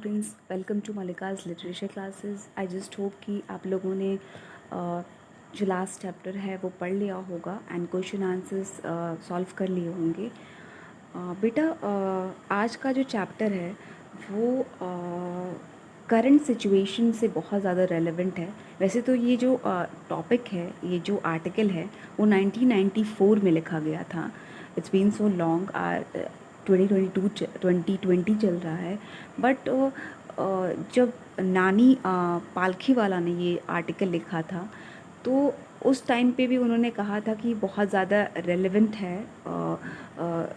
Students, welcome to Malika's literature classes. I just hope कि आप लोगों ने जो लास्ट चैप्टर है वो पढ़ लिया होगा एंड क्वेश्चन आंसर्स सॉल्व कर लिए होंगे। बेटा, आज का जो चैप्टर है वो करंट सिचुएशन से बहुत ज़्यादा रेलेवेंट है। वैसे तो ये जो टॉपिक है, ये जो आर्टिकल है वो 1994 में लिखा गया था। इट्स बीन सो लॉन्ग, 2020 चल रहा है। बट जब नानी पालखीवाला ने ये आर्टिकल लिखा था तो उस टाइम पे भी उन्होंने कहा था कि बहुत ज़्यादा रेलेवेंट है,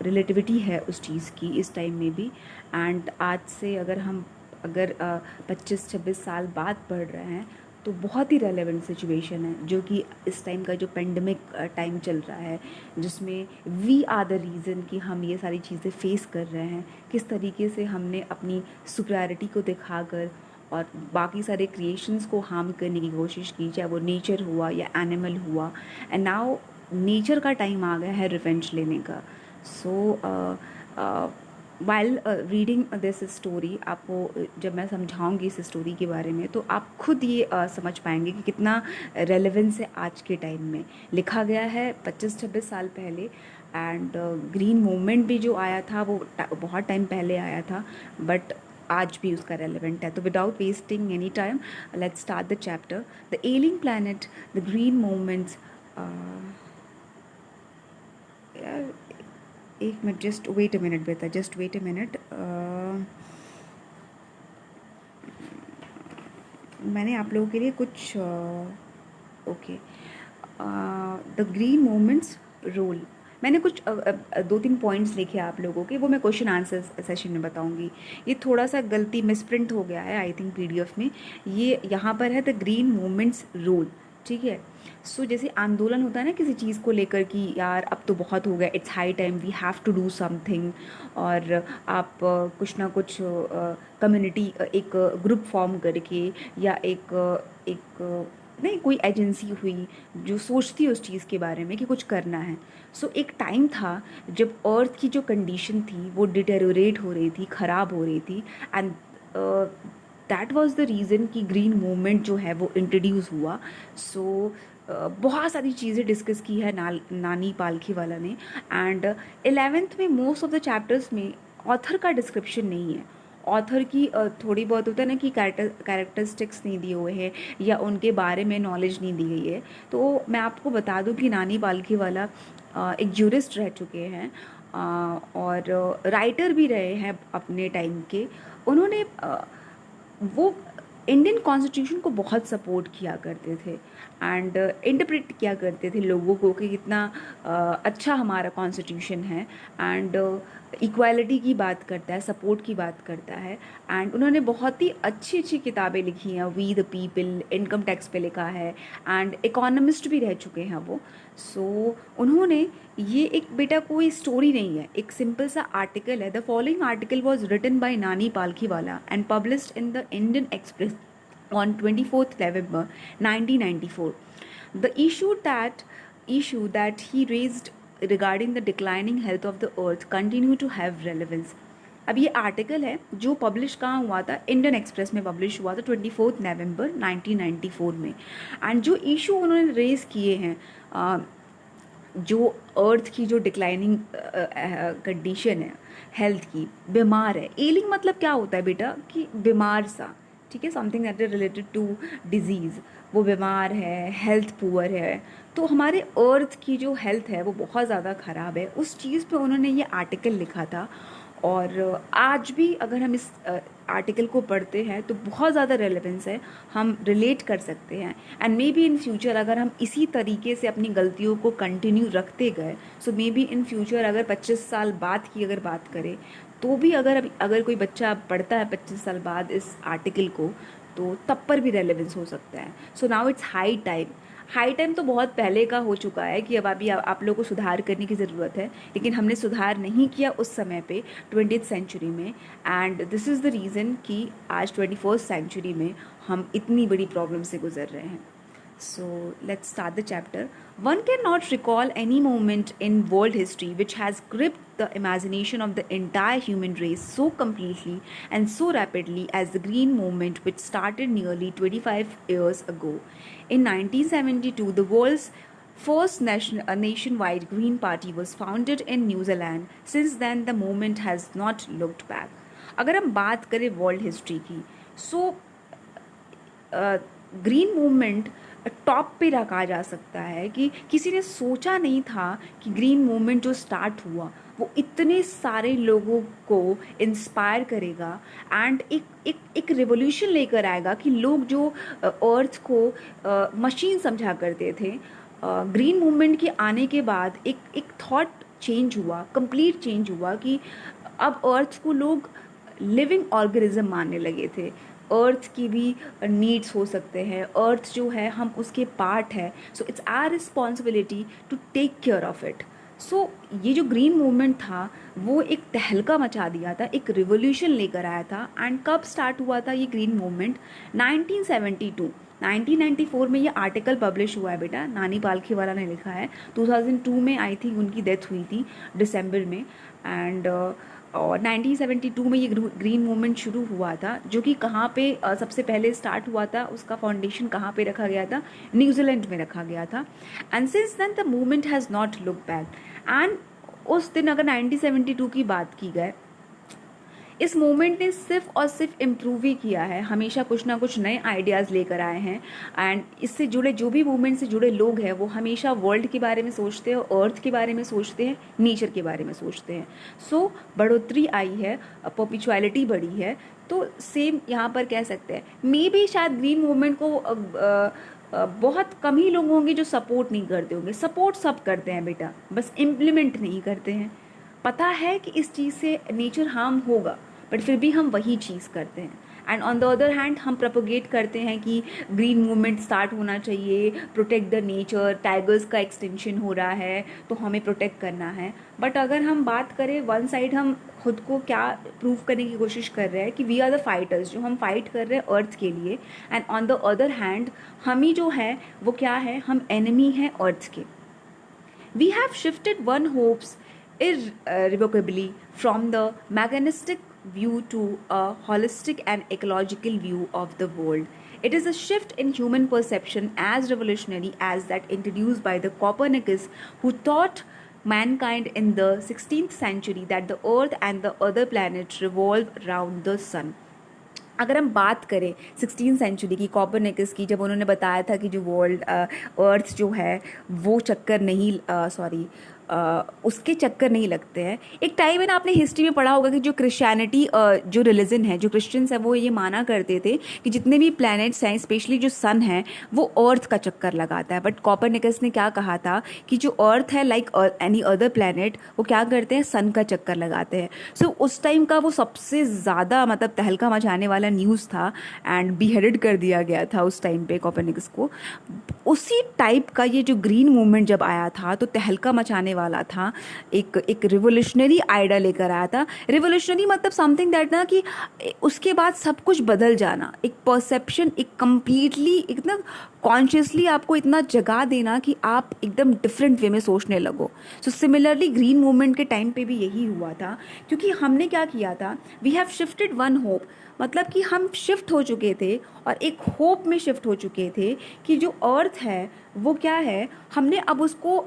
रिलेटिविटी है उस चीज़ की इस टाइम में भी। एंड आज से अगर 25-26 साल बाद पढ़ रहे हैं तो बहुत ही रेलेवेंट सिचुएशन है, जो कि इस टाइम का जो पेंडेमिक टाइम चल रहा है, जिसमें वी आर द रीज़न कि हम ये सारी चीज़ें फेस कर रहे हैं। किस तरीके से हमने अपनी सुपीरियरिटी को दिखाकर और बाकी सारे क्रिएशंस को हार्म करने की कोशिश की, चाहे वो नेचर हुआ या एनिमल हुआ। एंड नाउ नेचर का टाइम आ गया है रिवेंज लेने का। So while reading this story, आपको जब मैं समझाऊंगी इस स्टोरी के बारे में तो आप खुद ये समझ पाएंगे कि कितना रेलेवेंस है आज के टाइम में। लिखा गया है 25-26 साल पहले। एंड ग्रीन मूवमेंट भी जो आया था वो बहुत टाइम पहले आया था, बट आज भी उसका रेलेवेंट है। तो without wasting any time, let's start the chapter. The ailing planet, the green movements. एक minute, just wait a minute बेटा, जस्ट वेट अ मिनट। मैंने आप लोगों के लिए कुछ okay, the green movements role, मैंने कुछ 2-3 पॉइंट्स लिखे आप लोगों के, वो मैं क्वेश्चन आंसर सेशन में बताऊंगी। ये थोड़ा सा गलती मिसप्रिंट हो गया है आई थिंक पीडीएफ में। ये यहाँ पर है द ग्रीन मूवमेंट्स रोल, ठीक है। सो जैसे आंदोलन होता है ना किसी चीज़ को लेकर कि यार अब तो बहुत हो गया, it's high time we have to do something. और आप कुछ ना कुछ कम्युनिटी, एक ग्रुप फॉर्म करके या एक नहीं, कोई एजेंसी हुई जो सोचती है उस चीज़ के बारे में कि कुछ करना है। सो एक टाइम था जब अर्थ की जो कंडीशन थी वो डिटेरोरेट हो रही थी, ख़राब हो रही थी। And that was the reason कि ग्रीन मूवमेंट जो है वो इंट्रोड्यूस हुआ। सो बहुत सारी चीज़ें डिस्कस की है नानी पालखीवाला ने। एंड 11th में मोस्ट ऑफ द चैप्टर्स में ऑथर का डिस्क्रिप्शन नहीं है। ऑथर की थोड़ी बहुत होता है ना कि कैरेक्टरिस्टिक्स नहीं दिए हुए हैं या उनके बारे में नॉलेज नहीं दी गई है। तो मैं आपको बता दूं कि नानी पालखीवाला एक ज्यूरिस्ट रह चुके हैं और राइटर भी रहे हैं अपने टाइम के। उन्होंने वो इंडियन कॉन्स्टिट्यूशन को बहुत सपोर्ट किया करते थे एंड इंटरप्रेट किया करते थे लोगों को कि कितना अच्छा हमारा कॉन्स्टिट्यूशन है। एंड इक्वालिटी की बात करता है, सपोर्ट की बात करता है। एंड उन्होंने बहुत ही अच्छी अच्छी किताबें लिखी हैं। We the people, income tax पे लिखा है। एंड इकोनॉमिस्ट भी रह चुके हैं वो। सो उन्होंने ये, एक बेटा कोई स्टोरी नहीं है, एक सिंपल सा आर्टिकल है। The following article was written by Nani Palkhivala and published in the Indian Express on 24th November 1994. The issue that he raised regarding the declining health of the earth continue to have relevance. अब ये article है जो publish कहाँ हुआ था, Indian express में publish हुआ था 24 नवंबर 1994 में। एंड जो इशू उन्होंने रेज किए हैं, जो अर्थ की जो डिक्लाइनिंग कंडीशन है, हेल्थ की, बीमार है। एलिंग मतलब क्या होता है बेटा कि बीमार सा, ठीक है, something that is related to disease. वो बीमार है, हेल्थ पुअर है, तो हमारे अर्थ की जो हेल्थ है वो बहुत ज़्यादा ख़राब है। उस चीज़ पे उन्होंने ये आर्टिकल लिखा था। और आज भी अगर हम इस आर्टिकल को पढ़ते हैं तो बहुत ज़्यादा रेलेवेंस है, हम रिलेट कर सकते हैं। And may be in future अगर हम इसी तरीके से अपनी गलतियों को कंटिन्यू रखते गए, सो मे बी इन फ्यूचर अगर 25 साल बाद की अगर बात करें तो भी अगर कोई बच्चा पढ़ता है 25 साल बाद इस आर्टिकल को, तो तब पर भी रेलेवेंस हो सकता है। So now it's high time. High time तो बहुत पहले का हो चुका है कि अब अभी आप लोगों को सुधार करने की ज़रूरत है, लेकिन हमने सुधार नहीं किया उस समय पे 20th सेंचुरी में। And this is the reason कि आज 21st सेंचुरी में हम इतनी बड़ी प्रॉब्लम से गुजर रहे हैं। So let's start the chapter. One cannot recall any moment in world history which has gripped the imagination of the entire human race so completely and so rapidly as the Green Movement, which started nearly 25 years ago. In 1972, the world's first nationwide Green Party was founded in New Zealand. Since then, the movement has not looked back. अगर हम बात करें world history की, so green movement top पे रखा जा सकता है कि किसी ने सोचा नहीं था कि ग्रीन मूवमेंट जो स्टार्ट हुआ वो इतने सारे लोगों को इंस्पायर करेगा एंड एक रिवोल्यूशन लेकर आएगा कि लोग जो अर्थ को मशीन समझा करते थे, ग्रीन मूवमेंट के आने के बाद एक थॉट चेंज हुआ, कंप्लीट चेंज हुआ कि अब अर्थ को लोग लिविंग ऑर्गेनिज्म मानने लगे थे। अर्थ की भी नीड्स हो सकते हैं, अर्थ जो है हम उसके पार्ट है, so it's our responsibility to take care of it. So ये जो ग्रीन मूवमेंट था वो एक तहलका मचा दिया था, एक रिवोल्यूशन लेकर आया था। एंड कब स्टार्ट हुआ था ये ग्रीन मूवमेंट? 1994 में ये आर्टिकल पब्लिश हुआ है बेटा, नानी पालखीवाला ने लिखा है। 2002 में आई थिंक उनकी डेथ हुई थी दिसंबर में। एंड और 1972 में ये ग्रीन मूवमेंट शुरू हुआ था, जो कि कहाँ पे सबसे पहले स्टार्ट हुआ था, उसका फाउंडेशन कहाँ पे रखा गया था? न्यूजीलैंड में रखा गया था। And since then the movement has not look back. एंड उस दिन अगर 1972 की बात की जाए, इस मूवमेंट ने सिर्फ और सिर्फ इम्प्रूव ही किया है, हमेशा कुछ ना कुछ नए आइडियाज़ लेकर आए हैं। एंड इससे जुड़े जो भी मूवमेंट से जुड़े लोग हैं वो हमेशा वर्ल्ड के बारे में सोचते हैं, अर्थ के बारे में सोचते हैं, नेचर के बारे में सोचते हैं। सो बढ़ोतरी आई है, परपिचुअलिटी बढ़ी है। तो सेम यहाँ पर कह सकते हैं, मे भी शायद ग्रीन मूवमेंट को बहुत कम ही लोग होंगे जो सपोर्ट नहीं करते होंगे। सपोर्ट सब करते हैं बेटा, बस इम्प्लीमेंट नहीं करते हैं। पता है कि इस चीज़ से नेचर हार्म होगा, बट फिर भी हम वही चीज़ करते हैं। And on the other hand हम प्रोपोगेट करते हैं कि ग्रीन मूवमेंट स्टार्ट होना चाहिए, प्रोटेक्ट द नेचर, टाइगर्स का एक्सटेंशन हो रहा है तो हमें प्रोटेक्ट करना है। बट अगर हम बात करें वन साइड, हम खुद को क्या प्रूव करने की कोशिश कर रहे हैं कि वी आर द फाइटर्स, जो हम फाइट कर रहे हैं अर्थ के लिए। And on the other hand हम ही जो है वो क्या है? हम एनिमी हैं अर्थ के। We have shifted one hopes irrevocably from the mechanistic view to a holistic and ecological view of the world. It is a shift in human perception as revolutionary as that introduced by the Copernicus, who taught mankind in the 16th century that the earth and the other planets revolve around the sun. अगर हम बात करें 16th century की, Copernicus की, जब उन्होंने बताया था कि जो वर्ल्ड अर्थ जो है वो चक्कर नहीं, उसके चक्कर नहीं लगते हैं। एक टाइम है ना, आपने हिस्ट्री में पढ़ा होगा कि जो क्रिश्चियनिटी जो रिलीजन है, जो क्रिश्चियंस है, वो ये माना करते थे कि जितने भी प्लैनेट्स हैं, स्पेशली जो सन है, वो अर्थ का चक्कर लगाता है। बट कॉपरनिकस ने क्या कहा था कि जो अर्थ है, लाइक एनी अदर प्लैनेट, वो क्या करते हैं? सन का चक्कर लगाते हैं। सो उस टाइम का वो सबसे ज़्यादा मतलब तहलका मचाने वाला न्यूज़ था एंड बीहेडेड कर दिया गया था उस टाइम पे कॉपरनिकस को। उसी टाइप का ये जो ग्रीन मूवमेंट जब आया था तो तहलका मचाने वाला था, एक रिवोल्यूशनरी आइडिया लेकर आया था। रिवोल्यूशनरी मतलब समथिंग दैट ना कि उसके बाद सब कुछ बदल जाना, एक परसेप्शन, एक कंप्लीटली इतना कॉन्शियसली आपको इतना जगा देना कि आप एकदम डिफरेंट वे में सोचने लगो। सो सिमिलरली ग्रीन मूवमेंट के टाइम पे भी यही हुआ था, क्योंकि हमने क्या किया था? We have shifted one hope, मतलब कि हम शिफ्ट हो चुके थे और एक होप में शिफ्ट हो चुके थे कि जो अर्थ है वो क्या है, हमने अब उसको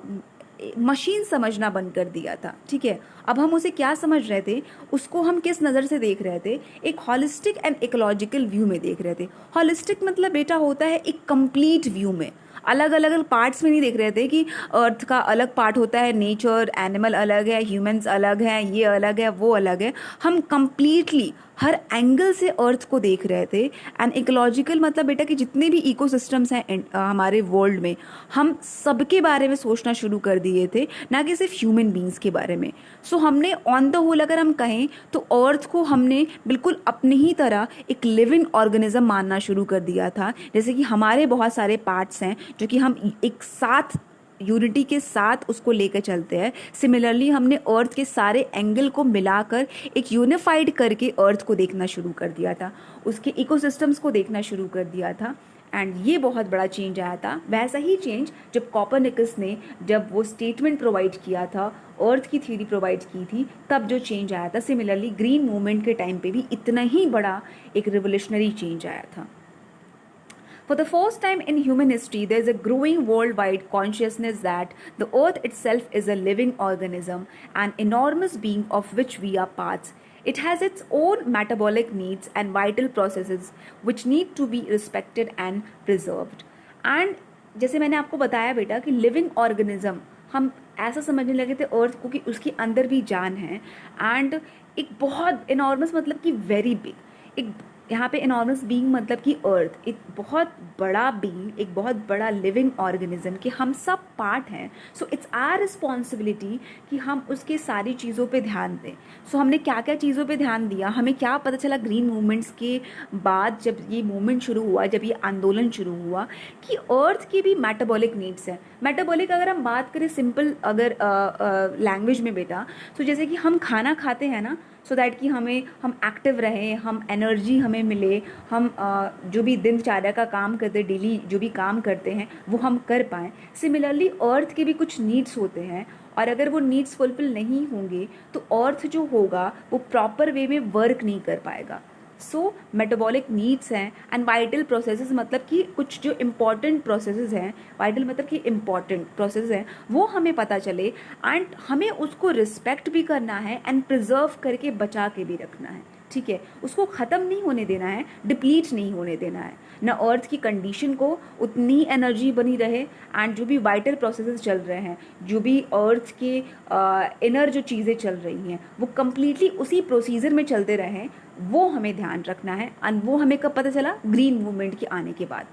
मशीन समझना बंद कर दिया था। ठीक है, अब हम उसे क्या समझ रहे थे? उसको हम किस नज़र से देख रहे थे? एक हॉलिस्टिक एंड इकोलॉजिकल व्यू में देख रहे थे। हॉलिस्टिक मतलब बेटा होता है एक कंप्लीट व्यू में, अलग अलग पार्ट्स में नहीं देख रहे थे कि अर्थ का अलग पार्ट होता है, नेचर, एनिमल अलग है, ह्यूमंस अलग हैं, ये अलग है, वो अलग है। हम कंप्लीटली हर एंगल से अर्थ को देख रहे थे। एंड इकोलॉजिकल मतलब बेटा कि जितने भी इकोसिस्टम्स हैं हमारे वर्ल्ड में, हम सबके बारे में सोचना शुरू कर दिए थे, ना कि सिर्फ ह्यूमन बींग्स के बारे में। सो हमने ऑन द होल अगर हम कहें तो अर्थ को हमने बिल्कुल अपनी ही तरह एक लिविंग ऑर्गेनिज्म मानना शुरू कर दिया था। जैसे कि हमारे बहुत सारे पार्ट्स हैं जो कि हम एक साथ यूनिटी के साथ उसको लेकर चलते हैं। सिमिलरली हमने अर्थ के सारे एंगल को मिलाकर एक यूनिफाइड करके अर्थ को देखना शुरू कर दिया था, उसके इकोसिस्टम्स को देखना शुरू कर दिया था। एंड ये बहुत बड़ा चेंज आया था। वैसा ही चेंज जब कॉपरनिकस ने जब वो स्टेटमेंट प्रोवाइड किया था, अर्थ की थ्योरी प्रोवाइड की थी, तब जो चेंज आया था। सिमिलरली ग्रीन मूवमेंट के टाइम पे भी इतना ही बड़ा एक रिवोल्यूशनरी चेंज आया था। For the first time in human history, there is a growing worldwide consciousness that the earth itself is a living organism, an enormous being of which we are parts. It has its own metabolic needs and vital processes which need to be respected and preserved. And जैसे मैंने आपको बताया बेटा कि living organism हम ऐसा समझने लगे थे अर्थ को कि उसके अंदर भी जान है, एंड एक बहुत इनॉर्मस मतलब कि वेरी बिग, एक यहाँ पे इनॉर्मस बीइंग मतलब कि अर्थ एक बहुत बड़ा बीइंग, एक बहुत बड़ा लिविंग ऑर्गेनिज्म कि हम सब पार्ट हैं। सो इट्स आवर रिस्पॉन्सिबिलिटी कि हम उसके सारी चीज़ों पे ध्यान दें। सो हमने क्या क्या चीज़ों पे ध्यान दिया, हमें क्या पता चला ग्रीन मूवमेंट्स के बाद, जब ये मूवमेंट शुरू हुआ, जब ये आंदोलन शुरू हुआ, कि अर्थ की भी मेटाबॉलिक नीड्स हैं। मेटाबॉलिक अगर हम बात करें सिंपल अगर लैंग्वेज में बेटा, तो जैसे कि हम खाना खाते हैं ना, सो दैट कि हम एक्टिव रहें, हम एनर्जी हमें मिले, हम जो भी दिनचर्या का काम करते, डेली जो भी काम करते हैं वो हम कर पाएँ। सिमिलरली अर्थ के भी कुछ नीड्स होते हैं, और अगर वो नीड्स फुलफिल नहीं होंगे तो अर्थ जो होगा वो प्रॉपर वे में वर्क नहीं कर पाएगा। सो मेटाबॉलिक नीड्स हैं एंड वाइटल प्रोसेसेस मतलब कि कुछ जो इम्पॉर्टेंट प्रोसेसेस हैं, वाइटल मतलब कि इम्पॉर्टेंट प्रोसेस हैं, वो हमें पता चले, एंड हमें उसको रिस्पेक्ट भी करना है एंड प्रिजर्व करके बचा के भी रखना है। ठीक है, उसको ख़त्म नहीं होने देना है, डिप्लीट नहीं होने देना है, ना अर्थ की कंडीशन को उतनी एनर्जी बनी रहे, एंड जो भी वाइटल प्रोसेसेस चल रहे हैं, जो भी अर्थ के इनर जो चीज़ें चल रही हैं, वो कम्प्लीटली उसी प्रोसीजर में चलते रहें, वो हमें ध्यान रखना है। एंड वो हमें कब पता चला? ग्रीन मूवमेंट के आने के बाद।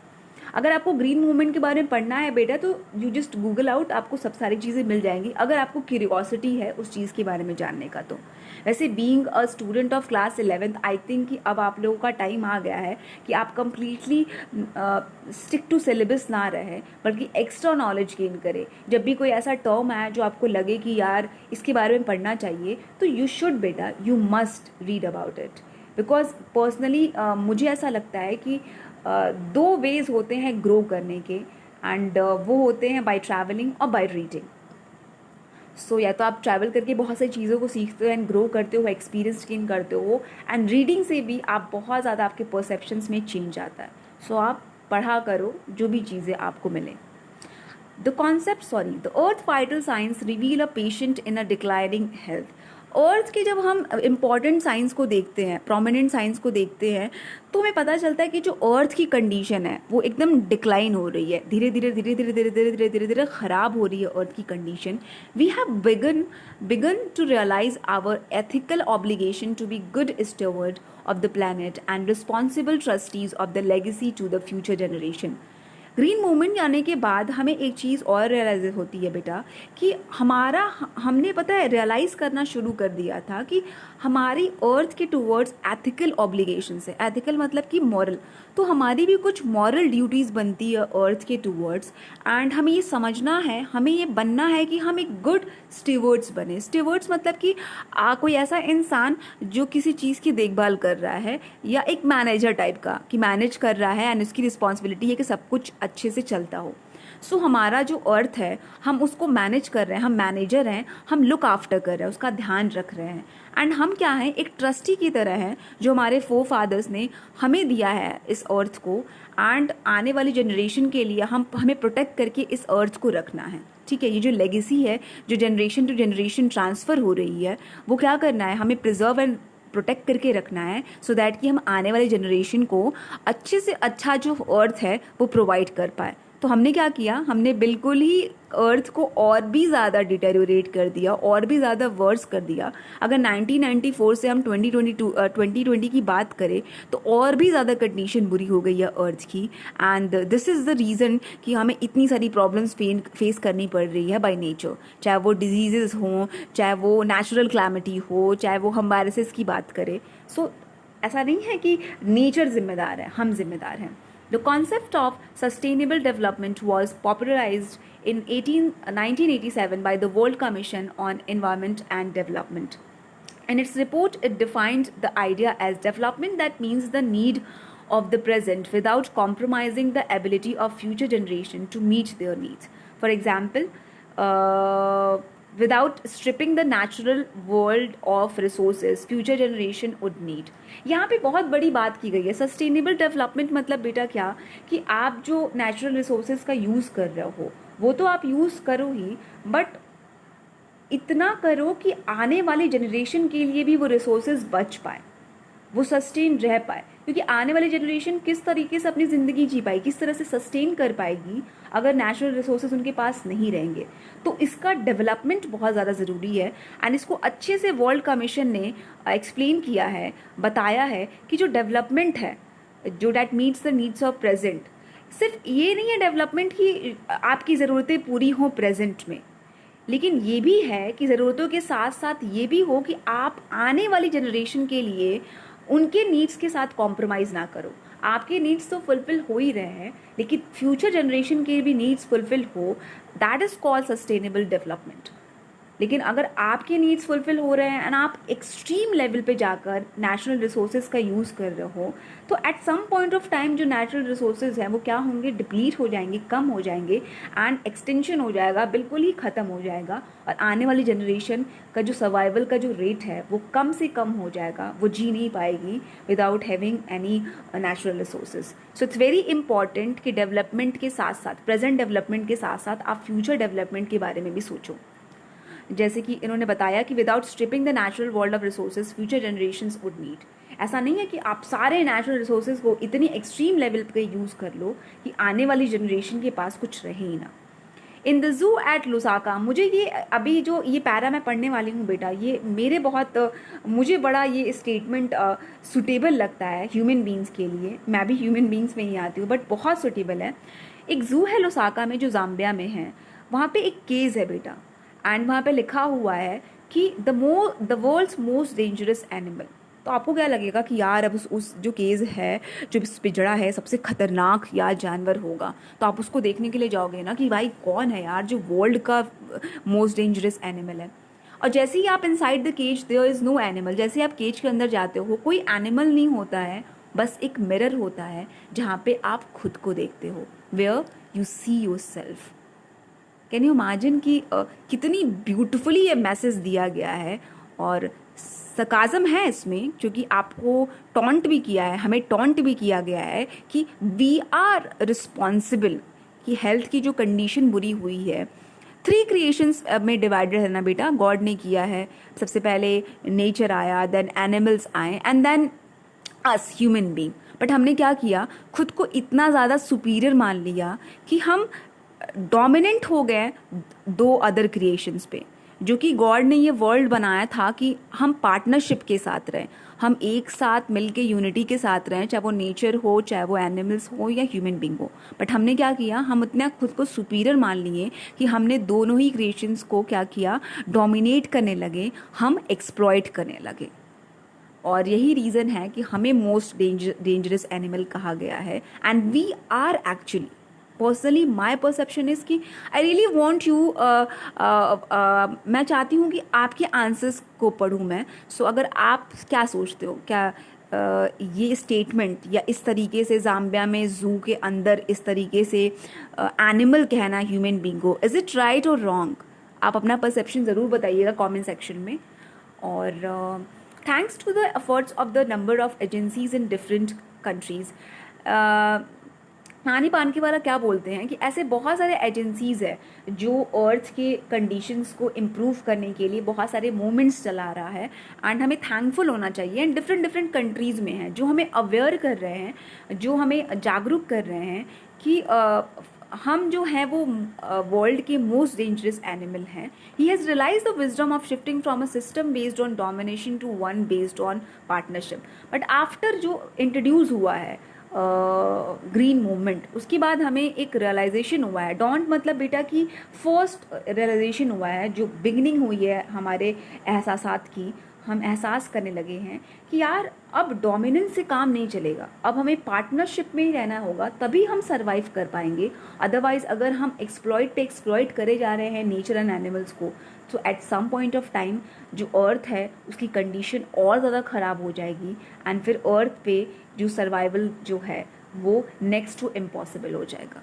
अगर आपको ग्रीन मूवमेंट के बारे में पढ़ना है बेटा तो यू जस्ट गूगल आउट, आपको सब सारी चीज़ें मिल जाएंगी अगर आपको क्यूरियोसिटी है उस चीज़ के बारे में जानने का। तो वैसे being a student of class 11th I think कि अब आप लोगों का टाइम आ गया है कि आप कम्प्लीटली स्टिक टू सिलेबस ना रहे, बल्कि एक्स्ट्रा नॉलेज गेन करें। जब भी कोई ऐसा टर्म आया जो आपको लगे कि यार इसके बारे में पढ़ना चाहिए, तो यू शुड बेटा, you must read about it. Because personally मुझे ऐसा लगता है कि दो वेज होते हैं ग्रो करने के, एंड वो होते हैं बाय ट्रैवलिंग और बाय रीडिंग। सो या तो आप ट्रैवल करके बहुत सारी चीज़ों को सीखते हो एंड ग्रो करते हो, एक्सपीरियंस गेन करते हो, एंड रीडिंग से भी आप बहुत ज़्यादा आपके परसेप्शंस में चेंज आता है। सो आप पढ़ा करो जो भी चीज़ें आपको मिले। The earth vital signs reveal a patient in a declining health. अर्थ के जब हम इम्पॉर्टेंट साइंस को देखते हैं, प्रोमिनेंट साइंस को देखते हैं, तो हमें पता चलता है कि जो अर्थ की कंडीशन है वो एकदम डिक्लाइन हो रही है, धीरे धीरे धीरे धीरे धीरे धीरे धीरे धीरे धीरे खराब हो रही है अर्थ की condition. We have begun to realise our ethical obligation to be good steward of the planet and responsible trustees of the legacy to the future generation. Green movement आने के बाद हमें एक चीज़ और रियलाइज होती है बेटा कि हमने पता है रियलाइज़ करना शुरू कर दिया था कि हमारी अर्थ के टूवर्ड्स एथिकल ऑब्लिगेशंस है। एथिकल मतलब कि मॉरल, तो हमारी भी कुछ मॉरल ड्यूटीज़ बनती है अर्थ के टूवर्ड्स, एंड हमें ये समझना है, हमें ये बनना है कि हम एक गुड स्टीवर्ड्स बने। स्टीवर्ड्स मतलब कि कोई ऐसा इंसान जो किसी चीज़ की देखभाल कर रहा है, या एक मैनेजर टाइप का कि मैनेज कर रहा है एंड उसकी रिस्पॉन्सिबिलिटी है कि सब कुछ अच्छे से चलता हो। सो हमारा जो अर्थ है हम उसको मैनेज कर रहे हैं, हम मैनेजर हैं, हम लुक आफ्टर कर रहे हैं, उसका ध्यान रख रहे हैं, एंड हम क्या हैं, एक ट्रस्टी की तरह हैं जो हमारे फोरफादर्स ने हमें दिया है इस अर्थ को, एंड आने वाली जनरेशन के लिए हमें प्रोटेक्ट करके इस अर्थ को रखना है। ठीक है, ये जो लेगेसी है जो जनरेशन टू जनरेशन ट्रांसफ़र हो रही है, वो क्या करना है, हमें प्रिजर्व एंड प्रोटेक्ट करके रखना है, सो दैट कि हम आने वाले जनरेशन को अच्छे से अच्छा जो अर्थ है वो प्रोवाइड कर पाए। तो हमने क्या किया, हमने बिल्कुल ही अर्थ को और भी ज़्यादा डिटेरियोरेट कर दिया, और भी ज़्यादा वर्स कर दिया। अगर 1994 से हम 2020 की बात करें तो और भी ज़्यादा कंडीशन बुरी हो गई है अर्थ की, and this is the reason कि हमें इतनी सारी प्रॉब्लम्स फेस करनी पड़ रही है बाय नेचर, चाहे वो डिजीज़ हों, चाहे वो नेचुरल क्लैमिटी हो, चाहे वो हम वायरसेस की बात करें। सो ऐसा नहीं है कि नेचर जिम्मेदार है, हम जिम्मेदार हैं। The concept of sustainable development was popularized in 1987 by the World Commission on Environment and Development. In its report, it defined the idea as development that means the need of the present without compromising the ability of future generation to meet their needs. For example, without stripping the natural world of resources future generation would need. यहाँ पे बहुत बड़ी बात की गई है. Sustainable development मतलब बेटा क्या, कि आप जो नेचुरल रिसोर्सेज का यूज़ कर रहे हो वो तो आप यूज़ करो ही, बट इतना करो कि आने वाली जनरेशन के लिए भी वो रिसोर्सेज बच पाए, वो सस्टेन रह पाए. क्योंकि आने वाली जनरेशन किस तरीके से अपनी ज़िंदगी जी पाएगी, किस तरह से सस्टेन कर पाएगी अगर नेचुरल रिसोर्सेज उनके पास नहीं रहेंगे. तो इसका डेवलपमेंट बहुत ज़्यादा ज़रूरी है. एंड इसको अच्छे से वर्ल्ड कमीशन ने एक्सप्लेन किया है, बताया है कि जो डेवलपमेंट है, जो that meets the needs of present, सिर्फ ये नहीं है डेवलपमेंट कि आपकी ज़रूरतें पूरी हों प्रेजेंट में, लेकिन ये भी है कि ज़रूरतों के साथ साथ ये भी हो कि आप आने वाली जनरेशन के लिए उनके नीड्स के साथ कॉम्प्रोमाइज़ ना करो. आपके नीड्स तो फुलफिल हो ही रहे हैं, लेकिन फ्यूचर जनरेशन के भी नीड्स फुलफिल हो, that is called sustainable development. लेकिन अगर आपके नीड्स फुलफिल हो रहे हैं एंड आप एक्सट्रीम लेवल पे जाकर नेचुरल रिसोर्सेज का यूज़ कर रहे हो, तो at some point of time जो नेचुरल रिसोर्सेज हैं वो क्या होंगे, डिप्लीट हो जाएंगे, कम हो जाएंगे एंड एक्सटेंशन हो जाएगा, बिल्कुल ही ख़त्म हो जाएगा. और आने वाली जनरेशन का जो सर्वाइवल का जो रेट है वो कम से कम हो जाएगा, वो जी नहीं पाएगी without having any natural resources. So it's very important कि डेवलपमेंट के साथ साथ, प्रेजेंट डेवलपमेंट के साथ साथ आप फ्यूचर डेवलपमेंट के बारे में भी सोचो. जैसे कि इन्होंने बताया कि without stripping the natural world of resources future generations would need. ऐसा नहीं है कि आप सारे नेचुरल रिसोर्सेज को इतनी एक्सट्रीम लेवल पे यूज़ कर लो कि आने वाली जनरेशन के पास कुछ रहे ही ना. In the zoo at Lusaka, मुझे ये अभी जो ये पैरा मैं पढ़ने वाली हूँ बेटा, ये मेरे बहुत मुझे बड़ा ये स्टेटमेंट सुटेबल लगता है ह्यूमन बींग्स के लिए. मैं भी ह्यूमन बींग्स में ही आती हूँ, बट बहुत सुटेबल है. एक जू है लुसाका में जो जाम्बिया में है, वहाँ पे एक केज है बेटा, एंड वहाँ पे लिखा हुआ है कि the world's most dangerous animal. तो आपको क्या लगेगा कि यार अब उस जो केज है, जो पिंजड़ा है, सबसे खतरनाक यार जानवर होगा, तो आप उसको देखने के लिए जाओगे ना कि भाई कौन है यार जो वर्ल्ड का मोस्ट डेंजरस एनिमल है. और जैसे ही आप inside the cage there is no animal, जैसे आप केज के अंदर जाते हो कोई एनिमल नहीं होता है, बस एक मिरर होता है जहाँ पे आप खुद को देखते हो, where you see yourself. Can you imagine कि कितनी ब्यूटिफुली ये मैसेज दिया गया है. और सरकाज़म है इसमें, क्योंकि आपको टॉन्ट भी किया है, हमें टॉन्ट भी किया गया है कि वी आर रिस्पॉन्सिबल, कि हेल्थ की जो कंडीशन बुरी हुई है 3 क्रिएशंस में डिवाइडेड है ना बेटा, गॉड ने किया है. सबसे पहले नेचर आया, देन एनिमल्स आए, and than us human being. But हमने क्या किया, खुद को इतना ज़्यादा सुपीरियर मान लिया कि हम डोमिनेंट हो गए 2 अदर क्रिएशंस पे, जो कि गॉड ने ये वर्ल्ड बनाया था कि हम पार्टनरशिप के साथ रहें, हम एक साथ मिलके यूनिटी के साथ रहें, चाहे वो नेचर हो, चाहे वो एनिमल्स हो या ह्यूमन बीइंग हो. बट हमने क्या किया, हम इतना खुद को सुपीरियर मान लिए कि हमने दोनों ही क्रिएशंस को क्या किया, डोमिनेट करने लगे, हम एक्सप्लॉइट करने लगे. और यही रीज़न है कि हमें मोस्ट डेंजरस एनिमल कहा गया है. And we are actually, personally my perception is कि आई रियली वॉन्ट यू, मैं चाहती हूँ कि आपके आंसर्स को पढ़ूँ मैं. सो अगर आप क्या सोचते हो, क्या ये स्टेटमेंट या इस तरीके से जाम्बिया में जू के अंदर इस तरीके से एनिमल कहना ह्यूमन बीइंग को, इज़ इट राइट और रॉन्ग? आप अपना परसेप्शन ज़रूर बताइएगा कमेंट सेक्शन में. और thanks to the efforts of the number of agencies in different countries, Nani Palkhivala क्या बोलते हैं कि ऐसे बहुत सारे एजेंसीज़ है जो अर्थ के कंडीशंस को इम्प्रूव करने के लिए बहुत सारे मूवमेंट्स चला रहा है. एंड हमें थैंकफुल होना चाहिए. एंड डिफरेंट कंट्रीज़ में हैं जो हमें अवेयर कर रहे हैं, जो हमें जागरूक कर रहे हैं कि हम जो हैं वो वर्ल्ड के मोस्ट डेंजरस एनिमल हैं. He has realise the wisdom of shifting from a system based on domination to one based on partnership. But after जो इंट्रोड्यूस हुआ है ग्रीन मूवमेंट, उसके बाद हमें एक रियलाइजेशन हुआ है. डॉन्ट मतलब बेटा कि फर्स्ट रियलाइजेशन हुआ है, जो बिगनिंग हुई है हमारे एहसासात की, हम एहसास करने लगे हैं कि यार अब डोमिनेंस से काम नहीं चलेगा, अब हमें पार्टनरशिप में ही रहना होगा, तभी हम सर्वाइव कर पाएंगे। अदरवाइज अगर हम एक्सप्लॉइट पे एक्सप्लॉइट करे जा रहे हैं नेचर एंड एनिमल्स को, तो at some point of time जो अर्थ है उसकी कंडीशन और ज़्यादा ख़राब हो जाएगी, एंड फिर अर्थ पे जो सर्वाइवल जो है वो नेक्स्ट टू इम्पॉसिबल हो जाएगा।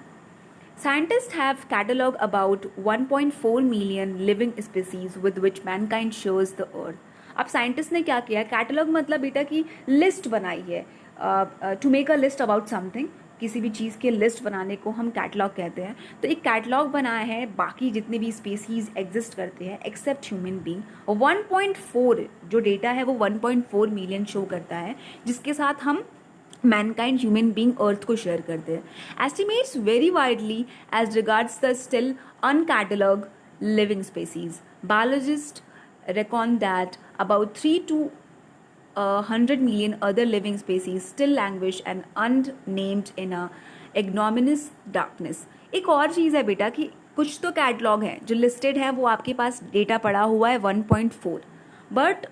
Scientists have catalogued about 1.4 million living species with which mankind shares the earth. अब साइंटिस्ट ने क्या किया, कैटलॉग मतलब बेटा की लिस्ट बनाई है, to make a list about something, किसी भी चीज़ के लिस्ट बनाने को हम कैटलॉग कहते हैं। तो एक कैटलॉग बनाया है बाकी जितने भी स्पीसीज एग्जिस्ट करते हैं एक्सेप्ट ह्यूमन बींग, 1.4 जो डेटा है वो 1.4 मिलियन शो करता है, जिसके साथ हम मैनकाइंड ह्यूमन बींग अर्थ को शेयर करते हैं। Estimates very widely as regards the still uncatalogued living species. Biologist reckon that about 3 to 100 million other living species still languish and unnamed in a ignominious darkness. एक और चीज़ है बेटा कि कुछ तो कैटलॉग है जो लिस्टेड है, वो आपके पास डेटा पड़ा हुआ है 1.4, बट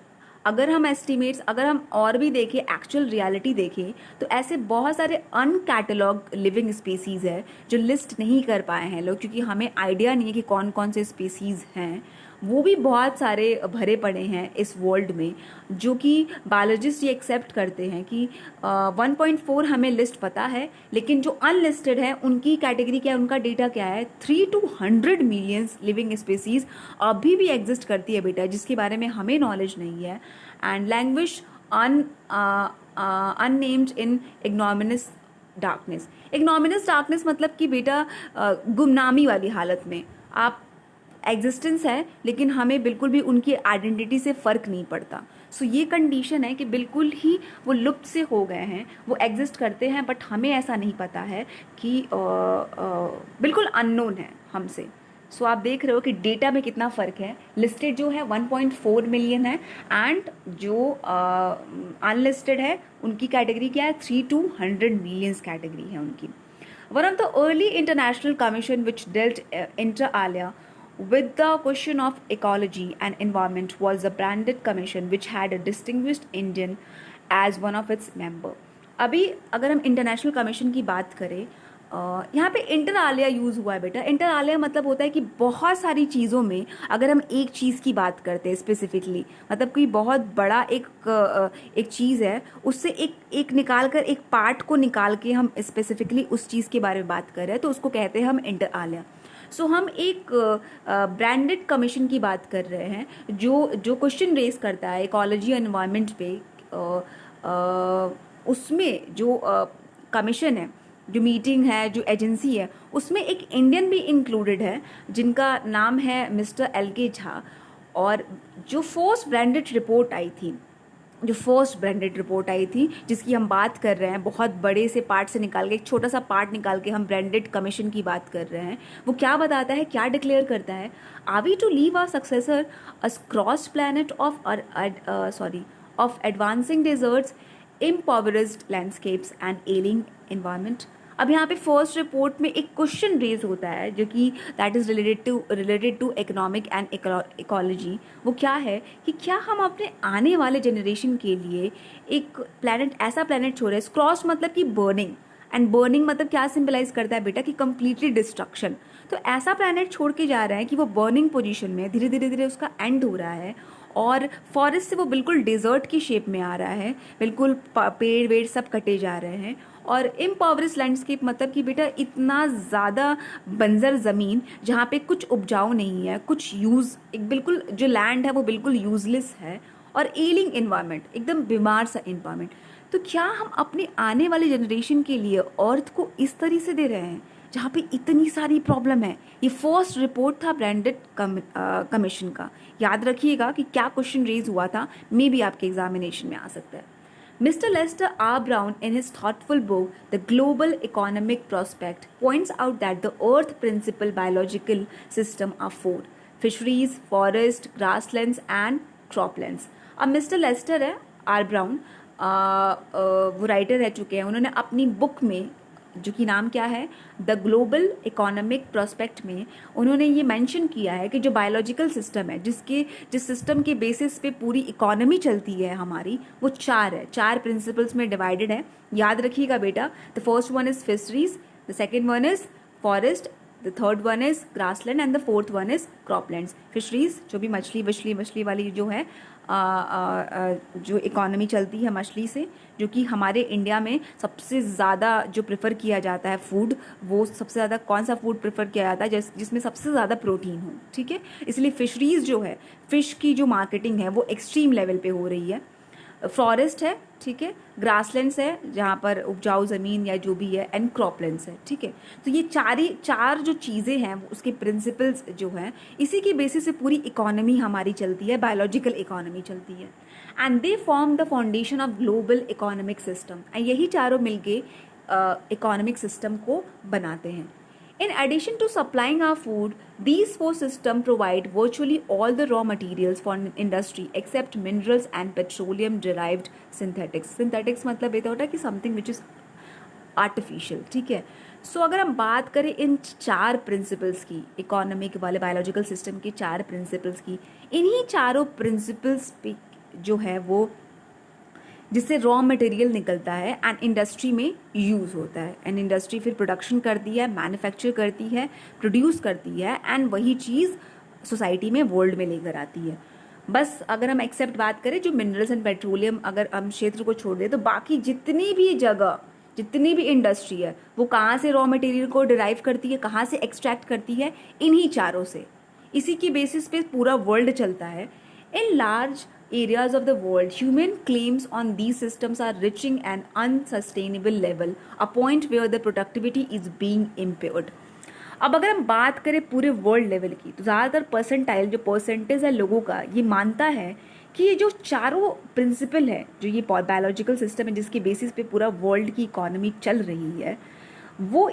अगर हम एस्टिमेट्स, अगर हम और भी देखें, एक्चुअल रियलिटी देखें, तो ऐसे बहुत सारे अनकैटलॉग लिविंग स्पीसीज़ है जो लिस्ट नहीं कर पाए हैं लोग, क्योंकि हमें आइडिया नहीं है कि कौन कौन से स्पीसीज़ हैं। वो भी बहुत सारे भरे पड़े हैं इस वर्ल्ड में, जो कि बायोलॉजिस्ट ये एक्सेप्ट करते हैं कि 1.4 हमें लिस्ट पता है, लेकिन जो अनलिस्टेड है उनकी कैटेगरी क्या है, उनका डेटा क्या है, 3 to 100 मिलियंस लिविंग स्पीसीज अभी भी एग्जिस्ट करती है बेटा, जिसके बारे में हमें नॉलेज नहीं है। And language unnamed in ignominious darkness. Ignominious darkness मतलब कि बेटा गुमनामी वाली हालत में आप एग्जिस्टेंस है, लेकिन हमें बिल्कुल भी उनकी आइडेंटिटी से फ़र्क नहीं पड़ता। सो ये कंडीशन है कि बिल्कुल ही वो लुप्त से हो गए हैं, वो एग्जिस्ट करते हैं बट हमें ऐसा नहीं पता है कि बिल्कुल अननोन है हमसे। सो आप देख रहे हो कि डेटा में कितना फ़र्क है। लिस्टेड जो है 1.4 मिलियन है, एंड जो अनलिस्टेड है उनकी कैटेगरी क्या है, 3 to 100 मिलियंस कैटेगरी है उनकी। One of the early international commission which dealt inter Alia with the question of ecology and environment was the Branded Commission, which had a distinguished Indian as one of its member. अभी अगर हम international commission की बात करें, यहाँ पे inter Alia use हुआ है बेटा। इंटर आलिया मतलब होता है कि बहुत सारी चीज़ों में अगर हम एक चीज़ की बात करते हैं स्पेसिफिकली, मतलब कोई बहुत बड़ा एक चीज़ है, उससे एक निकाल कर, एक पार्ट को निकाल के हम स्पेसिफिकली उस चीज़ के बारे में बात कर रहे हैं, तो उसको कहते हैं हम इंटर आलिया। सो हम एक ब्रांडेड कमीशन की बात कर रहे हैं जो क्वेश्चन रेज करता है इकोलॉजी और एनवायरनमेंट पे। उसमें जो कमीशन है, जो मीटिंग है, जो एजेंसी है, उसमें एक इंडियन भी इंक्लूडेड है जिनका नाम है मिस्टर LK झा। और जो फर्स्ट ब्रांडेड रिपोर्ट आई थी जिसकी हम बात कर रहे हैं, बहुत बड़े से पार्ट से निकाल के, एक छोटा सा पार्ट निकाल के हम ब्रांडेड कमीशन की बात कर रहे हैं, वो क्या बताता है, क्या डिक्लेयर करता है, are we to leave our successor a cross planet of advancing deserts, impoverished landscapes and ailing environment. अब यहाँ पे फर्स्ट रिपोर्ट में एक क्वेश्चन रेज होता है जो कि that is related to economic and ecology. वो क्या है कि क्या हम अपने आने वाले जनरेशन के लिए एक ऐसा प्लैनेट छोड़ रहे हैं। क्रॉस मतलब कि बर्निंग, एंड बर्निंग मतलब क्या सिंबलाइज करता है बेटा कि कंप्लीटली डिस्ट्रक्शन। तो ऐसा प्लैनेट छोड़ के जा रहा है कि वो बर्निंग पोजीशन में, धीरे धीरे उसका एंड हो रहा है, और फॉरेस्ट से वो बिल्कुल डेजर्ट की शेप में आ रहा है, बिल्कुल पेड़ वेड़ सब कटे जा रहे हैं। और इम्पॉवरिश लैंडस्केप मतलब कि बेटा इतना ज़्यादा बंजर ज़मीन जहाँ पे कुछ उपजाऊ नहीं है, कुछ यूज़, एक बिल्कुल जो लैंड है वो बिल्कुल यूजलेस है, और एलिंग इन्वायरमेंट, एकदम बीमार सा इन्वायरमेंट। तो क्या हम अपने आने वाले जनरेशन के लिए अर्थ को इस तरह से दे रहे हैं जहाँ पे इतनी सारी प्रॉब्लम है। ये फर्स्ट रिपोर्ट था ब्रांडेड कमीशन का। याद रखिएगा कि क्या क्वेश्चन रेज हुआ था, मे बी आपके एग्जामिनेशन में आ सकता है। Mr. Lester R. Brown, in his thoughtful book, The Global Economic Prospect, points out that the Earth's principal biological system are four: fisheries, forest, grasslands and croplands. अब mister Lester है R. Brown, वो writer रह चुके हैं। उन्होंने अपनी book में जो कि नाम क्या है, द ग्लोबल इकोनॉमिक प्रोस्पेक्ट में उन्होंने ये मेंशन किया है कि जो बायोलॉजिकल सिस्टम है, जिस सिस्टम के बेसिस पे पूरी इकोनॉमी चलती है हमारी, वो चार है, चार प्रिंसिपल्स में डिवाइडेड है। याद रखिएगा बेटा, the first one is fisheries, the second one is forest, the third one is grassland and the fourth one is croplands. Fisheries जो भी मछली वाली जो है जो इकोनॉमी चलती है मछली से, जो कि हमारे इंडिया में सबसे ज़्यादा जो प्रेफर किया जाता है फूड, वो सबसे ज़्यादा कौन सा फूड प्रेफर किया जाता है जिसमें सबसे ज़्यादा प्रोटीन हो, ठीक है। इसलिए फिशरीज जो है, फिश की जो मार्केटिंग है वो एक्सट्रीम लेवल पे हो रही है। फॉरेस्ट है, ठीक है, ग्रासलैंड्स है जहाँ पर उपजाऊ ज़मीन या जो भी है, एंड क्रॉपलैंड्स है, ठीक है। तो ये चार जो चीज़ें हैं उसके प्रिंसिपल्स जो हैं, इसी के बेसिस से पूरी इकोनॉमी हमारी चलती है, बायोलॉजिकल इकोनॉमी चलती है, and they form the foundation of global economic system. And यही चारों मिलके इकोनॉमिक सिस्टम को बनाते हैं। In addition to supplying our food, these four systems provide virtually all the raw materials for industry except minerals and petroleum derived synthetics. Synthetics मतलब ये तो होता है कि something which is artificial, ठीक है। सो अगर हम बात करें इन चार प्रिंसिपल्स की, इकोनॉमिक वाले बायोलॉजिकल सिस्टम की चार प्रिंसिपल्स की, इन्हीं चारों प्रिंसिपल्स पे जो है वो जिससे रॉ मटेरियल निकलता है एंड इंडस्ट्री में यूज़ होता है, एंड इंडस्ट्री फिर प्रोडक्शन करती है, मैन्युफैक्चर करती है, प्रोड्यूस करती है, एंड वही चीज़ सोसाइटी में वर्ल्ड में लेकर आती है। बस अगर हम एक्सेप्ट बात करें जो मिनरल्स एंड पेट्रोलियम, अगर हम क्षेत्र को छोड़ दें तो बाकी जितनी भी जगह, जितनी भी इंडस्ट्री है, वो कहाँ से रॉ मटेरियल को डिराइव करती है, कहाँ से एक्सट्रैक्ट करती है, इन्हीं चारों से। इसी की बेसिस पे पूरा वर्ल्ड चलता है। In large areas of the world, human claims on these systems are reaching an unsustainable level, a point where the productivity is being impaired. अब अगर हम बात करें पूरे वर्ल्ड लेवल की, तो ज़्यादातर परसेंटाइल जो परसेंटेज है लोगों का ये मानता है कि ये जो चारों प्रिंसिपल है, जो ये बायोलॉजिकल सिस्टम है जिसके बेसिस पे पूरा वर्ल्ड की इकोनॉमी चल रही है, वो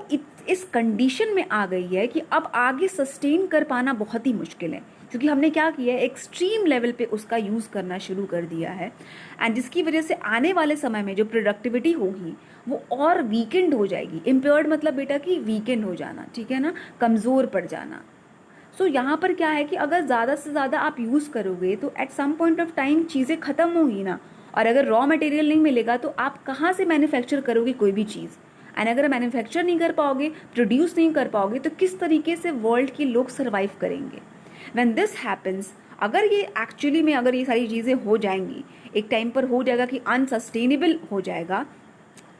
इस कंडीशन में आ गई है कि अब आगे सस्टेन कर पाना बहुत ही मुश्किल है, क्योंकि हमने क्या किया है, एक्सट्रीम लेवल पे उसका यूज़ करना शुरू कर दिया है, एंड जिसकी वजह से आने वाले समय में जो प्रोडक्टिविटी होगी वो और वीकेंड हो जाएगी। इम्पेयर्ड मतलब बेटा कि वीकेंड हो जाना, ठीक है ना, कमज़ोर पड़ जाना। सो यहाँ पर क्या है कि अगर ज़्यादा से ज़्यादा आप यूज़ करोगे तो at some point of time चीज़ें ख़त्म होगी ना, और अगर रॉ मटेरियल नहीं मिलेगा तो आप कहाँ से मैन्युफैक्चर करोगे कोई भी चीज़, एंड अगर मैन्युफैक्चर नहीं कर पाओगे, प्रोड्यूस नहीं कर पाओगे, तो किस तरीके से वर्ल्ड के लोग सर्वाइव करेंगे। When this happens, अगर ये एक्चुअली में अगर ये सारी चीज़ें हो जाएंगी, एक टाइम पर हो जाएगा कि अनसस्टेनेबल हो जाएगा,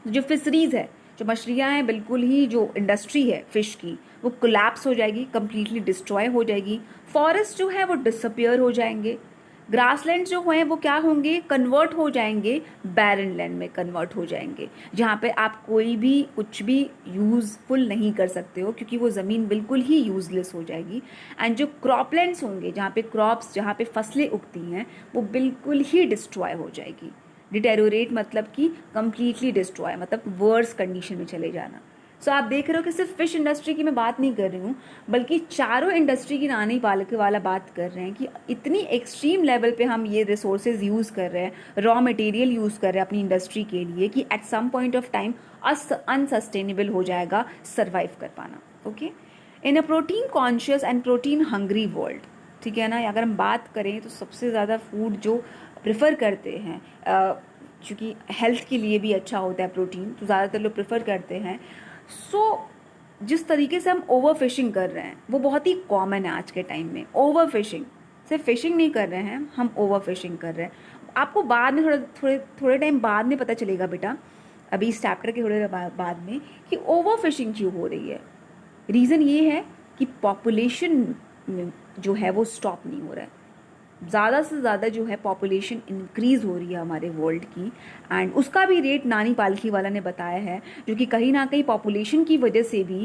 जो फिशरीज है, जो मछलियाँ हैं, बिल्कुल ही जो इंडस्ट्री है फिश की, वो कोलैप्स हो जाएगी, कम्प्लीटली डिस्ट्रॉय हो जाएगी। फॉरेस्ट जो है वो डिसअपियर हो जाएंगे, ग्रासलैंड जो हैं वो क्या होंगे, कन्वर्ट हो जाएंगे, बैरन लैंड में कन्वर्ट हो जाएंगे, जहाँ पे आप कोई भी कुछ भी यूज़फुल नहीं कर सकते हो, क्योंकि वो ज़मीन बिल्कुल ही यूज़लेस हो जाएगी। एंड जो क्रॉपलैंड्स होंगे, जहाँ पे क्रॉप्स, जहाँ पे फसलें उगती हैं, वो बिल्कुल ही डिस्ट्रॉय हो जाएगी। डिटेरोरेट मतलब कि कम्प्लीटली डिस्ट्रॉय, मतलब वर्स कंडीशन में चले जाना। सो आप देख रहे हो कि सिर्फ फिश इंडस्ट्री की मैं बात नहीं कर रही हूँ, बल्कि चारों इंडस्ट्री की नानी पालके वाला बात कर रहे हैं कि इतनी एक्सट्रीम लेवल पे हम ये रिसोर्सेज यूज़ कर रहे हैं, रॉ मटेरियल यूज़ कर रहे हैं अपनी इंडस्ट्री के लिए, कि at some point of time unsustainable हो जाएगा सर्वाइव कर पाना। Okay, in a protein conscious and protein hungry world, ठीक है ना, अगर हम बात करें तो सबसे ज़्यादा फूड जो प्रेफर करते हैं, क्योंकि हेल्थ के लिए भी अच्छा होता है प्रोटीन, तो ज़्यादातर लोग प्रेफर करते हैं। सो जिस तरीके से हम ओवर फिशिंग कर रहे हैं वो बहुत ही कॉमन है आज के टाइम में। ओवर फिशिंग, सिर्फ फिशिंग नहीं कर रहे हैं हम ओवर फिशिंग कर रहे हैं। आपको बाद में थोड़े टाइम बाद में पता चलेगा बेटा, अभी इस चैप्टर के थोड़े बाद में, कि ओवर फिशिंग क्यों हो रही है। रीज़न ये है कि पॉपुलेशन जो है वो स्टॉप नहीं हो रहा है, ज़्यादा से ज़्यादा जो है पॉपुलेशन इंक्रीज़ हो रही है हमारे वर्ल्ड की, एंड उसका भी रेट नानी पालकी वाला ने बताया है, जो कि कहीं ना कहीं पॉपुलेशन की वजह से भी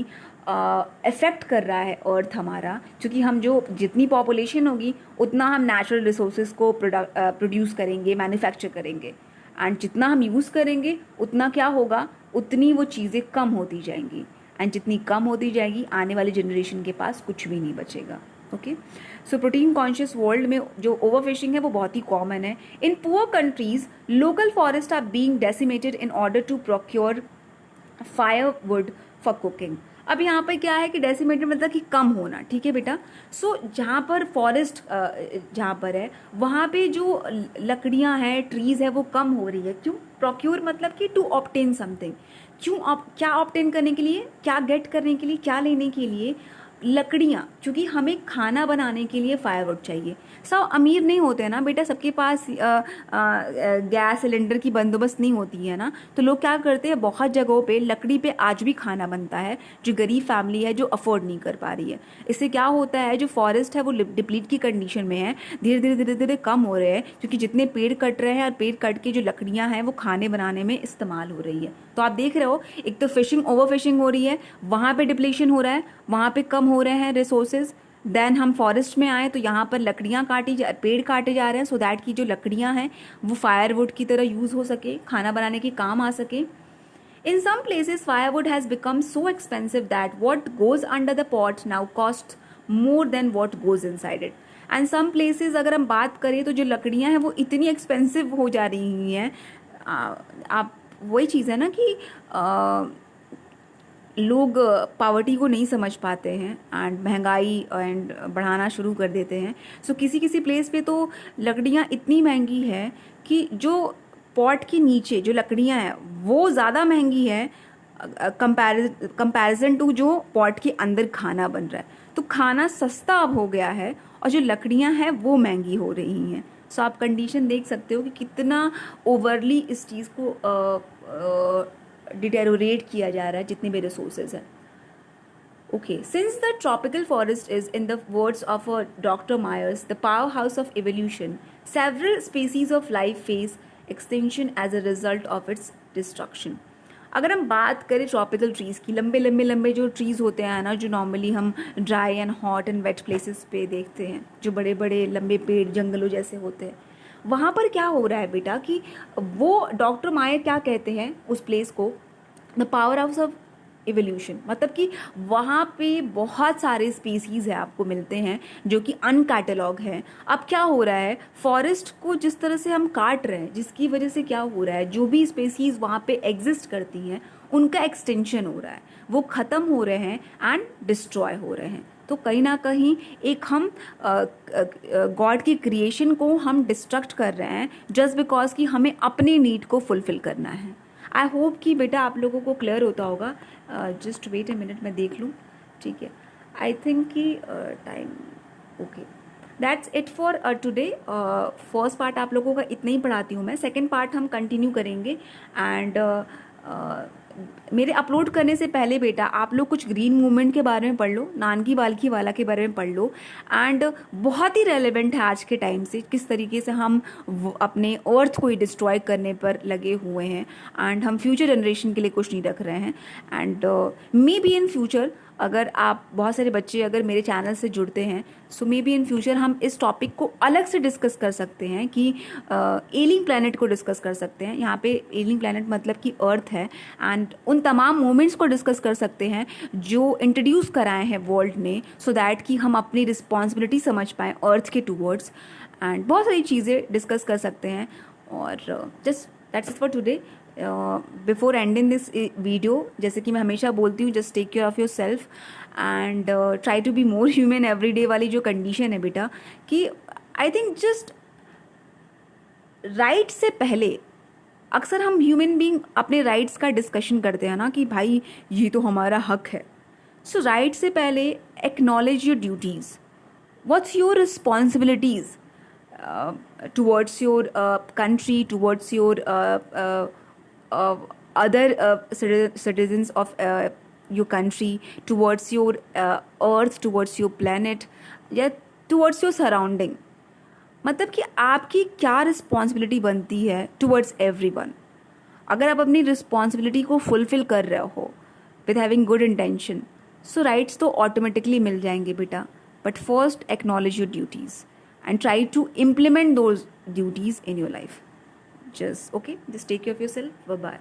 इफ़ेक्ट कर रहा है अर्थ हमारा, क्योंकि हम जो जितनी पॉपुलेशन होगी उतना हम नेचुरल रिसोर्सेज को प्रोड्यूस करेंगे, मैन्युफैक्चर करेंगे, एंड जितना हम यूज़ करेंगे उतना क्या होगा, उतनी वो चीज़ें कम होती जाएंगी, एंड जितनी कम होती जाएगी आने वाली जनरेशन के पास कुछ भी नहीं बचेगा। Okay, so protein conscious world में जो ओवरफिशिंग है वो बहुत ही कॉमन है। In poor countries local forest are being decimated in order to procure firewood for cooking. अब यहाँ पर क्या है कि डेसिमेटेड मतलब कि कम होना, ठीक है बेटा। सो जहाँ पर फॉरेस्ट जहाँ पर है वहाँ पे जो लकड़ियाँ हैं, ट्रीज है, वो कम हो रही है। क्यों? प्रोक्यूर मतलब कि टू ऑब्टेन समथिंग। क्यों? क्या ऑब्टेन करने के लिए, क्या गेट करने के लिए, क्या लेने के लिए? लकड़ियाँ, क्योंकि हमें खाना बनाने के लिए फायरवुड चाहिए। सब अमीर नहीं होते हैं ना बेटा, सबके पास गैस सिलेंडर की बंदोबस्त नहीं होती है ना, तो लोग क्या करते हैं, बहुत जगहों पे लकड़ी पे आज भी खाना बनता है, जो गरीब फैमिली है जो अफोर्ड नहीं कर पा रही है। इससे क्या होता है, जो फॉरेस्ट है वो डिप्लीट की कंडीशन में है, धीरे धीरे धीरे धीरे कम हो रहे हैं, क्योंकि जितने पेड़ कट रहे हैं और पेड़ कट के जो लकड़ियाँ हैं वो खाने बनाने में इस्तेमाल हो रही है। तो आप देख रहे हो, एक तो फिशिंग, ओवर फिशिंग हो रही है, वहाँ पे डिप्लीशन हो रहा है, वहाँ पे कम हो रहे हैं रिसोर्सेज। देन हम फॉरेस्ट में आए तो यहाँ पर लकड़ियाँ पेड़ काटे जा रहे हैं, सो दैट की जो लकड़ियाँ हैं वो फायरवुड की तरह यूज़ हो सके, खाना बनाने के काम आ सके। In some places, firewood has become so expensive that what goes under the pot now costs more than what goes inside it. And some places, अगर हम बात करें तो जो लकड़ियाँ हैं वो इतनी एक्सपेंसिव हो जा रही हैं। आप वही चीज़ है ना कि लोग पावर्टी को नहीं समझ पाते हैं एंड महंगाई एंड बढ़ाना शुरू कर देते हैं। सो किसी किसी प्लेस पे तो लकड़ियाँ इतनी महंगी है कि जो पॉट के नीचे जो लकड़ियाँ हैं वो ज़्यादा महंगी है कंपैरिजन टू जो पॉट के अंदर खाना बन रहा है। तो खाना सस्ता अब हो गया है और जो लकड़ियाँ हैं वो महंगी हो रही हैं। सो आप कंडीशन देख सकते हो कि कितना ओवरली इस चीज़ को डिटेरोरेट किया जा रहा है, जितने भी रिसोर्सेज हैं। Okay, since the tropical forest is, in the words of Dr. Myers, the powerhouse of evolution, several species of life face extinction as a result of its destruction. अगर हम बात करें ट्रॉपिकल ट्रीज़ की, लंबे लंबे लंबे जो ट्रीज़ होते हैं ना, जो नॉर्मली हम dry and hot and wet places पे देखते हैं, जो बड़े बड़े लंबे पेड़ जंगलों जैसे होते हैं, वहाँ पर क्या हो रहा है बेटा कि वो डॉक्टर मायर क्या कहते हैं उस प्लेस को, the power house of evolution. मतलब कि वहाँ पे बहुत सारे स्पीसीज़ है आपको मिलते हैं जो कि अनकैटलॉग हैं। अब क्या हो रहा है, फॉरेस्ट को जिस तरह से हम काट रहे हैं, जिसकी वजह से क्या हो रहा है, जो भी स्पीसीज़ वहाँ पे एग्जिस्ट करती हैं उनका एक्सटेंशन हो रहा है, वो ख़त्म हो रहे हैं एंड डिस्ट्रॉय हो रहे हैं। तो कहीं ना कहीं एक हम गॉड की क्रिएशन को हम डिस्ट्रक्ट कर रहे हैं जस्ट बिकॉज कि हमें अपने नीड को फुलफिल करना है। आई होप कि बेटा आप लोगों को क्लियर होता होगा। जस्ट वेट ए मिनट, मैं देख लूँ, ठीक है। आई थिंक कि time okay, that's it for today. First part आप लोगों का इतना ही पढ़ाती हूँ मैं, सेकेंड पार्ट हम कंटिन्यू करेंगे। एंड मेरे अपलोड करने से पहले बेटा आप लोग कुछ ग्रीन मूवमेंट के बारे में पढ़ लो, नानकी बाल्की वाला के बारे में पढ़ लो। एंड बहुत ही रेलेवेंट है आज के टाइम से, किस तरीके से हम अपने अर्थ को ही डिस्ट्रॉय करने पर लगे हुए हैं एंड हम फ्यूचर जनरेशन के लिए कुछ नहीं रख रहे हैं। And may be in future अगर आप बहुत सारे बच्चे अगर मेरे चैनल से जुड़ते हैं, सो मे बी इन फ्यूचर हम इस टॉपिक को अलग से डिस्कस कर सकते हैं कि एलिंग प्लैनेट को डिस्कस कर सकते हैं। यहाँ पे एलिंग प्लैनेट मतलब कि अर्थ है, एंड उन तमाम मोमेंट्स को डिस्कस कर सकते हैं जो इंट्रोड्यूस कराए हैं वर्ल्ड ने, सो दैट कि हम अपनी रिस्पॉन्सिबिलिटी समझ पाएँ अर्थ के टूवर्ड्स। एंड बहुत सारी चीज़ें डिस्कस कर सकते हैं। और just that's it for today. Before ending this video, जैसे कि मैं हमेशा बोलती हूँ, just take care of yourself and try to be more human every day वाली जो कंडीशन है बेटा, कि आई थिंक जस्ट राइट से पहले अक्सर हम ह्यूमन बीइंग अपने राइट्स का डिस्कशन करते हैं ना कि भाई ये तो हमारा हक है। सो राइट से पहले acknowledge your duties, what's your responsibilities towards your country, towards your other citizens of your country, towards your earth, towards your planet, या towards your surrounding। मतलब कि आपकी क्या रिस्पॉन्सिबिलिटी बनती है टुवर्ड्स एवरीवन। अगर आप अपनी रिस्पॉन्सिबिलिटी को फुलफिल कर रहे हो with having good intention, so rights तो ऑटोमेटिकली मिल जाएंगे बेटा। But first acknowledge your duties and try to implement those duties in your life. Just okay, just take care of yourself. Bye bye.